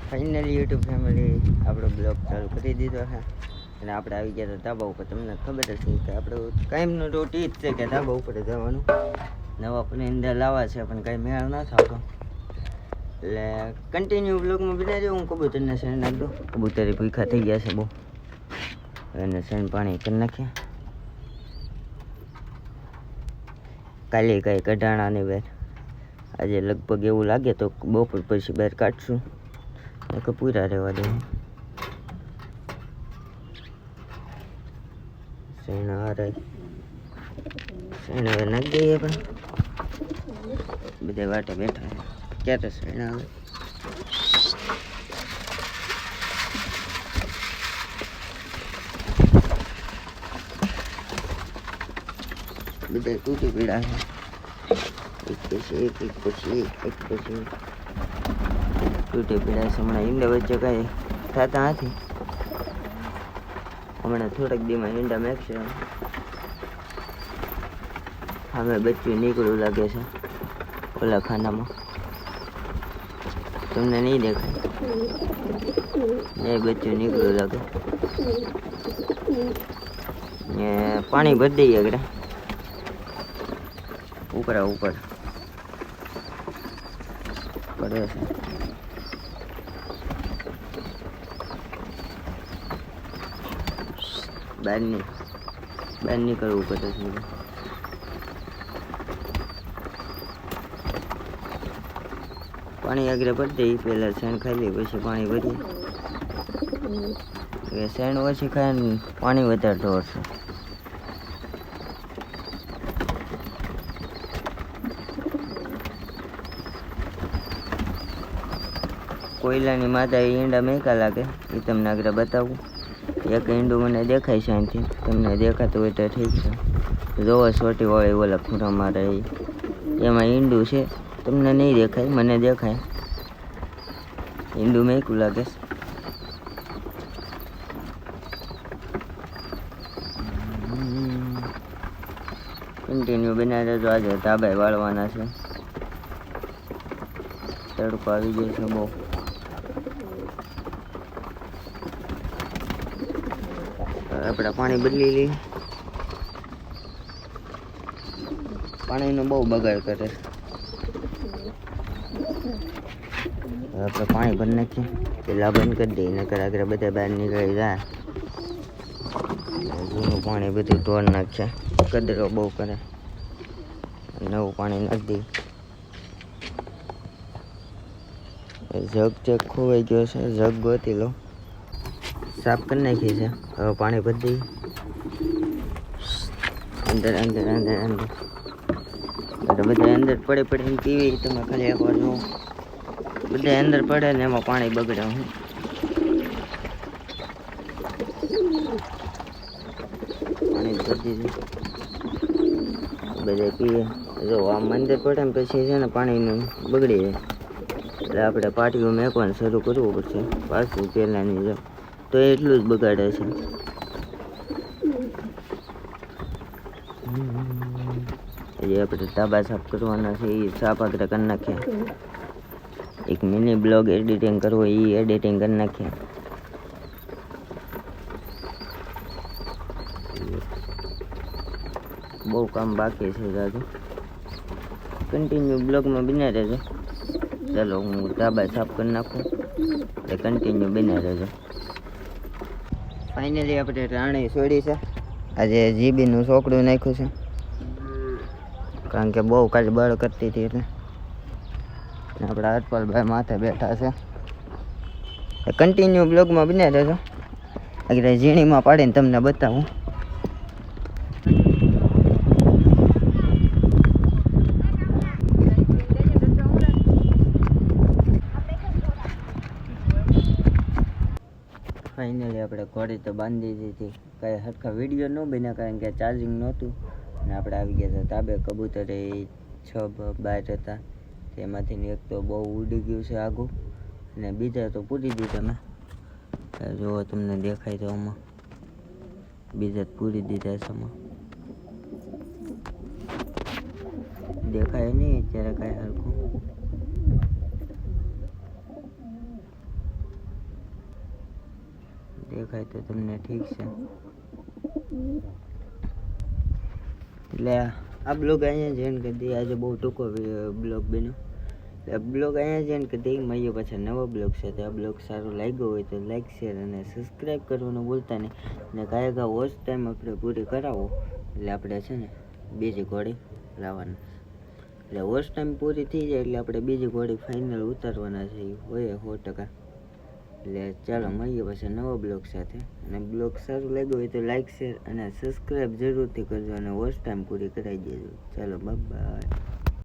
Finally YouTube family આપણો blog ચાલુ કરી દીધો છે અને આપણે આવી ગયા હતા ધાબા ઉપર. તમને ખબર જ છે કે આપણું કાયમનું રોટી જ છે કે ધાબા ઉપર જવાનું. નવા અંદર લાવવા છે પણ કાંઈ મેળ ના થતો, એટલે કન્ટિન્યુ બ્લોગમાં બનાવી હું કબૂતરને શેણ નાખી દઉં. કબૂતરે ભૂખા થઈ ગયા છે બહુ, એને શેણ પાણી કરી નાખ્યા. કાલે કાંઈ કઢાણા નહીં બહાર, આજે લગભગ એવું લાગે તો બપોર પછી બહાર કાઢશું, કે પૂરા રહેવા દે. શેણ હારે શેણ હવે નાખી દઈએ, પણ બધા વાટે બેઠા ક્યારે શેણ આવે. બધા તૂટી પીડા છે, એક પછી એક તૂટી પીડા છે. હમણાં ઈંડા વચ્ચે કાંઈ થતા નથી, હમણાં થોડાક દીમાં ઈંડા મેકશે. હવે બચ્ચું નીકળવું લાગે છે ઓલા ખાનામાં, તમને નહીં દેખાય એ બચ્ચું નીકળવું લાગે. ને પાણી ભરી દઈએ આગળ ઉપરા ઉપર પડે છે. બહાર નીકળવું પડે છે. પાણી આગળ ભરી દઈએ, પહેલાં શેણ ખાઈ લઈએ પછી પાણી ભરીએ. શેણ ઓછી ખાય ને પાણી વધારે ઢોળશે. કોયલાની માતા ઈંડા મેકા લાગે, એ તમને આગળ બતાવું. એક ઈંડું મને દેખાય છે અહીંથી, તમને દેખાતું હોય તો ઠીક છે. જોવો સોટી વાળી ઓલા ખૂણામાં રહી, એમાં ઈંડું છે. તમને નહીં દેખાય, મને દેખાય. ઈંડું મેકું લાગે. કન્ટિન્યુ બનાવી દેજો. આજે ધાબાએ વાળવાના છે, તડકો આવી ગયો છે બહુ. આપણે પાણી બદલી લઈએ, પાણીનો બહુ બગાડ કરે. આપણે પાણી ભરી નાખીએ, પેલા બંધ કરી દઈએ, નકર આગળ બધા બહાર નીકળી જાય. જૂનું પાણી બધું ઢોર નાખશે, કદરો બહુ કરે. નવું પાણી નાખી દઈએ. જગ ખોવાઈ ગયો છે, જગ ગોતી લો. સાફ કરી નાખી છે, હવે પાણી ભરી દઈએ. અંદર બધા અંદર પડીને પીવી. તમે ખાલી એકવાર જુઓ, બધા અંદર પડે ને એમાં પાણી બગડે. પાણી ભરી દીધું, બધા પીવે. જો આમ અંદર પડે ને પછી છે ને પાણીનું બગડી જાય, એટલે આપણે પાટીઓ મેકવાનું શરૂ કરવું પડશે પાછું પહેલાંની જો, તો એટલું જ બગાડે છે. એ આપણે ધાબા સાફ કરવાના છે, એ સાફ આગળ કરી નાખ્યા. એક મિની બ્લોગ એડિટિંગ કરવો, એ એડિટિંગ કરી નાખ્યા. બહુ કામ બાકી છે દાદુ. કન્ટિન્યુ બ્લોગમાં બન્યા રહેજો. ચાલો હું ધાબા સાફ કરી નાખું, એટલે કન્ટિન્યુ બન્યા રહેજો. ફાઇનલી આપણે રાણી છોડી છે. આજે જીબીનું છોકડું નાખ્યું છે, કારણ કે બહુ કાલે બળ કરતી હતી એટલે. આપણા હરપાલભાઈ માથે બેઠા છે. કન્ટિન્યુ બ્લોગમાં બન્યા રહેજો, આગળ ઝીણીમાં પાડીને તમને બતાવું. ફાઇનલી આપણે ઘોડી તો બાંધી દીધી. કાંઈ સરખા વિડીયો ન બન્યા, કારણ કે ચાર્જિંગ નહોતું. અને આપણે આવી ગયા હતા ધાબે. કબૂતરે 6 બહાર હતા, તેમાંથી એક તો બહુ ઉડી ગયું છે આગું, અને બીજા તો પૂરી દીધા મેં. જુઓ તમને દેખાય તો આમાં બીજા જ પૂરી દીધા છે. આમાં દેખાય નહીં અત્યારે કાંઈ હરખું. દેખાય તો તમને ઠીક છે. એટલે આ બ્લોગ અહીંયા જોઈન કરી દઈએ. આજે બહુ ટૂંકો બ્લોગ બન્યો. બ્લોગ અહીંયા જોઈન કરી દઈએ. મળીએ પાછા નવા બ્લોગ સાથે. આ બ્લોગ સારો લાગ્યો હોય તો લાઈક શેર અને સબસ્ક્રાઈબ કરવાનું ભૂલતા નહીં. અને કાંઈ વોચ ટાઈમ આપણે પૂરી કરાવો એટલે આપણે છે ને બીજી ઘોડી લાવવાની. એટલે વોચ ટાઈમ પૂરી થઈ જાય એટલે આપણે બીજી ઘોડી ફાઇનલ ઉતારવાના છે. હોય 100%. એટલે ચાલો મળીએ પછી નવા બ્લોગ સાથે. અને બ્લોગ સારું લાગ્યો હોય તો લાઈક શેર અને સબસ્ક્રાઈબ જરૂરથી કરજો અને વોચ ટાઈમ પૂરી કરાવી દેજો. ચાલો બાય.